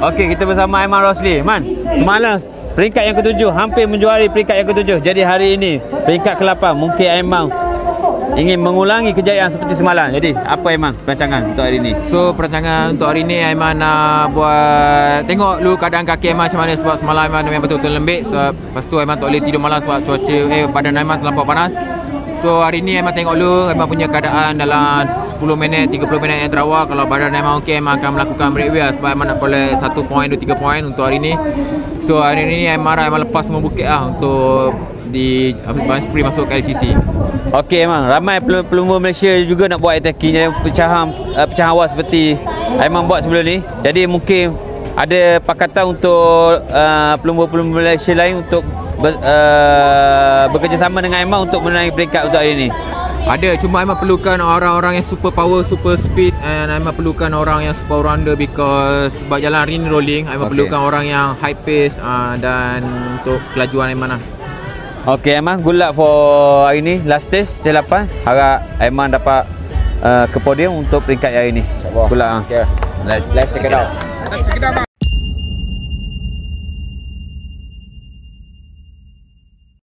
Okey, kita bersama Aiman Rosli. Man, semalam peringkat yang ke-7 hampir menjuari peringkat yang ke-7. Jadi hari ini peringkat ke-8. Mungkin Aiman ingin mengulangi kejayaan seperti semalam. Jadi apa Aiman perancangan untuk hari ini? So perancangan untuk hari ni Aiman nak buat tengok dulu keadaan kaki Aiman macam mana, sebab semalam Aiman memang betul-betul lembik. So lepas tu Aiman tak boleh tidur malam sebab cuaca badan Aiman terlampau panas. So hari ni Aiman tengok dulu Aiman punya keadaan dalam 10 minit, 30 minit yang terawal. Kalau badan Aiman okey, Aiman akan melakukan break wheel sebab Aiman nak collect 1 poin, 2-3 poin untuk hari ni. So hari ni Aiman lepas semua bukit lah untuk di Bang Spree masuk ke LCC. Okey Aiman, ramai pelumba Malaysia juga nak buat attacking pecahan awal seperti Aiman buat sebelum ni. Jadi mungkin ada pakatan untuk pelumba-pelumba Malaysia lain untuk bekerjasama dengan Aiman untuk menangi peringkat untuk hari ini. Ada, cuma Aiman perlukan orang-orang yang super power, super speed, and Aiman perlukan orang yang super rounder because sebab jalan hari ni rolling. Aiman perlukan orang yang high pace dan untuk kelajuan Aiman lah. Okey Aiman, good luck for hari ni, last stage, stage 8. Harap Aiman dapat ke podium untuk peringkat hari ni. Good luck. Okay. Let's check it out.